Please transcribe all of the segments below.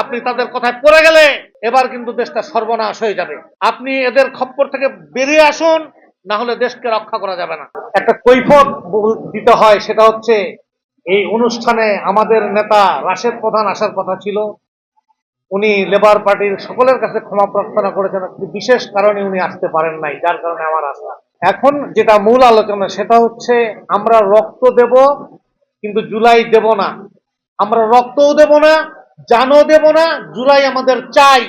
আপনি তাদের কথায় পড়ে গেলে এবার কিন্তু দেশটা সর্বনাশ হয়ে যাবে। আপনি এদের খপ্পর থেকে বেরিয়ে আসুন, না হলে দেশকে রক্ষা করা যাবে না। একটা কৈফিয়ত দিতে হয়, সেটা হচ্ছে এই অনুষ্ঠানে আমাদের নেতা রাশেদ প্রধান আসার কথা ছিল। উনি লেবার পার্টির সকলের কাছে ক্ষমা প্রার্থনা করেছেন, বিশেষ কারণে উনি আসতে পারেন নাই, যার কারণে আমার আসা। এখন যেটা মূল আলোচনা সেটা হচ্ছে আমরা রক্ত দেব, কিন্তু জুলাই দেব না। আমরা রক্তও দেব না, জানও দেব না, জুলাই আমাদের চাই।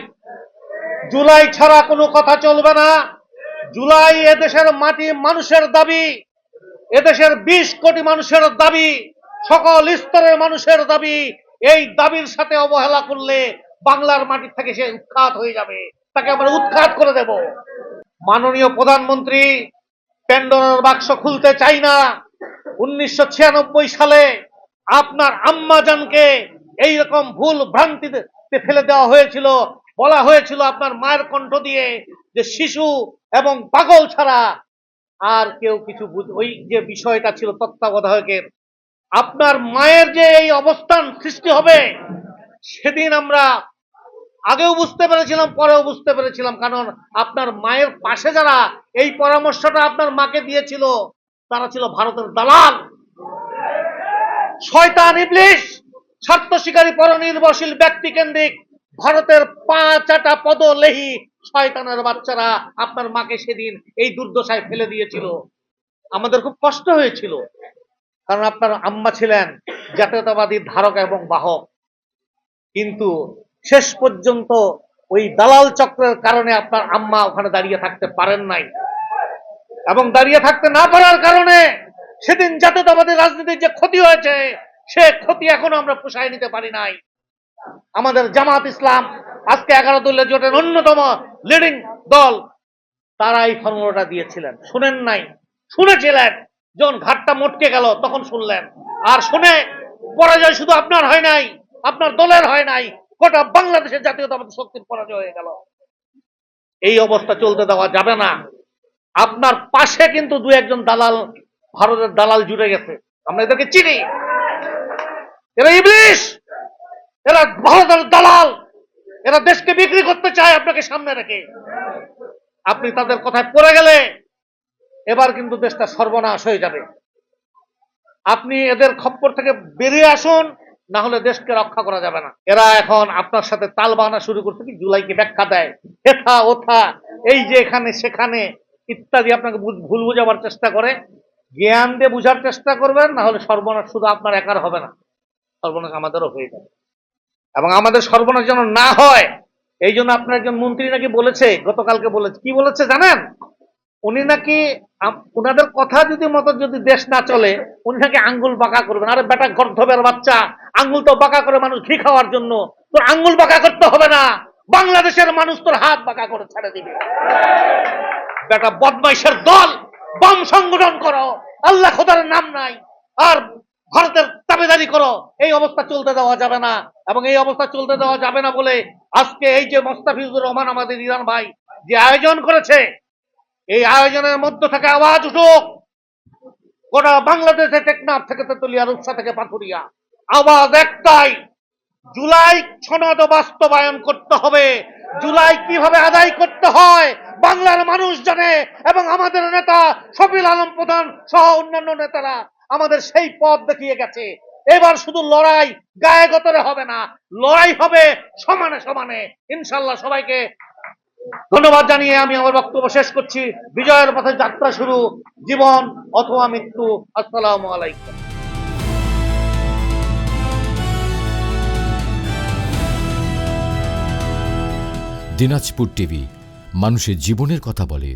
জুলাই ছাড়া কোনো কথা চলবে না। জুলাই এদেশের মাটি মানুষের দাবি, এদেশের 20 কোটি মানুষের দাবি, সকল স্তরের মানুষের দাবি। এই দাবির সাথে অবহেলা করলে বাংলার মাটি থেকে সে উৎখাত হয়ে যাবে, তাকে আমরা উৎখাত করে দেব। মাননীয় প্রধানমন্ত্রী প্যান্ডোরার বাক্স খুলতে চাই না। 1996 সালে আপনার আম্মাজানকে এইরকম ভুল ভ্রান্তিতে ফেলে দেওয়া হয়েছিল, বলা হয়েছিল আপনার মায়ের কণ্ঠ দিয়ে যে শিশু এবং পাগল ছাড়া আর কেউ কিছু ওই যে বিষয়টা ছিল তত্ত্বাবধায়কের, আপনার মায়ের যে এই অবস্থান সৃষ্টি হবে সেদিন আমরা আগেও বুঝতে পেরেছিলাম, পরেও বুঝতে পেরেছিলাম। কারণ আপনার মায়ের পাশে যারা এই পরামর্শটা আপনার মাকে দিয়েছিল তারা ছিল ভারতের দালাল, শয়তান, ইবলিশ, স্বার্থ শিকারী, পরনির্ভরশীল, ব্যক্তি কেন্দ্রিক, ভারতের 5 পদলেহী শয়তানের বাচ্চারা আপনার মাকে সেদিন এই দুর্দশায় ফেলে দিয়েছিল। আমাদের খুব কষ্ট হয়েছিল, কারণ আপনার আম্মা ছিলেন জাতীয়তাবাদী ধারক এবং বাহক। কিন্তু শেষ পর্যন্ত ওই দালাল চক্রের কারণে আপনার আম্মা ওখানে দাঁড়িয়ে থাকতে পারেন নাই, এবং দাঁড়িয়ে থাকতে না পারার কারণে সেদিন জাতীয়তাবাদী রাজনীতির যে ক্ষতি হয়েছে সে ক্ষতি এখনো আমরা পুষায় নিতে পারি নাই। আমাদের জামাত ইসলাম আজকে 11 দলীয় জোটের অন্যতম লিডিং দল, তারা এই ফর্মুলাটা দিয়েছিলেন। শুনেন নাই? শুনেছিলেন, যখন ঘাটটা মটকে গেল তখন শুনলেন। আর শুনে পরাজয় শুধু আপনার হয় নাই, আপনার দলের হয় নাই, গোটা বাংলাদেশের জাতীয়তাবাদী শক্তির পরাজয় হয়ে গেল। এই অবস্থা চলতে দেওয়া যাবে না। আপনার পাশে কিন্তু 2-1 দালাল, ভারতের দালাল জুড়ে গেছে, আমরা এদেরকে চিনি। এরা ইবলিশ, এরা ভারতের দালাল, এরা দেশকে বিক্রি করতে চায় আপনাকে সামনে রেখে। আপনি তাদের কথায় পড়ে গেলে এবার কিন্তু দেশটা সর্বনাশ হয়ে যাবে। আপনি এদের খপ্পর থেকে বেরিয়ে আসুন, না হলে দেশকে রক্ষা করা যাবে না। এরা এখন আপনার সাথে তাল বাহানা শুরু করছে, কি জুলাইকে ব্যাখ্যা দেয়, হেথা ওথা, এই যে এখানে সেখানে ইত্যাদি, আপনাকে ভুল বোঝাবার চেষ্টা করে। জ্ঞান দিয়ে বুঝার চেষ্টা করবেন, না হলে সর্বনাশ শুধু আপনার একার হবে না, সর্বনাশ আমাদেরও হয়ে যাবে। এবং আমাদের সর্বনাশ যেন না হয় এই জন্য আপনার একজন মন্ত্রী নাকি বলেছে, গতকালকে বলেছে, কি বলেছে জানেন? উনি নাকি উনাদের কথা যদি মতো যদি দেশ না চলে, উনি নাকি আঙ্গুল বাঁকা করবেন। আরে বেটা গর্ধবের বাচ্চা, আঙ্গুল তো বাঁকা করে মানুষ ঘি খাওয়ার জন্য, তোর আঙ্গুল বাঁকা করতে হবে না, বাংলাদেশের মানুষ তোর হাত বাঁকা করে ছেড়ে দিবে। বেটা বদমাইশের দল, বাম সংগঠন করো, আল্লাহ খোদার নাম নাই, আর ভারতের তাবেদারি করো। এই অবস্থা চলতে দেওয়া যাবে না, এবং এই অবস্থা চলতে দেওয়া যাবে না বলে আজকে এই যে মোস্তাফিজুর রহমান আমাদের ইরান ভাই যে আয়োজন করেছে, এই আয়োজনের মধ্য থেকে আওয়াজ উঠুক, গোটা বাংলাদেশে, টেকনাফ থেকে তেতুলিয়া, রূপসা থেকে পাথুরিয়া, আওয়াজ একটাই, জুলাই সনদ বাস্তবায়ন করতে হবে। জুলাই কিভাবে আদায় করতে হয় বাংলার মানুষ জানে, এবং আমাদের নেতা শফিল আলম প্রধান সহ অন্যান্য নেতারা আমাদের সেই পথ দেখিয়ে গেছে। এবার শুধু লড়াই গায়ে গতরে হবে না, লড়াই হবে সমানে সমানে। ইনশাল্লাহ। সবাইকে ধন্যবাদ জানিয়ে আমি আমার বক্তব্য শেষ করছি। বিজয়ের পথে যাত্রা শুরু, জীবন অথবা মৃত্যু। আসসালামু আলাইকুম। দিনাজপুর টিভি, মানুষের জীবনের কথা বলে।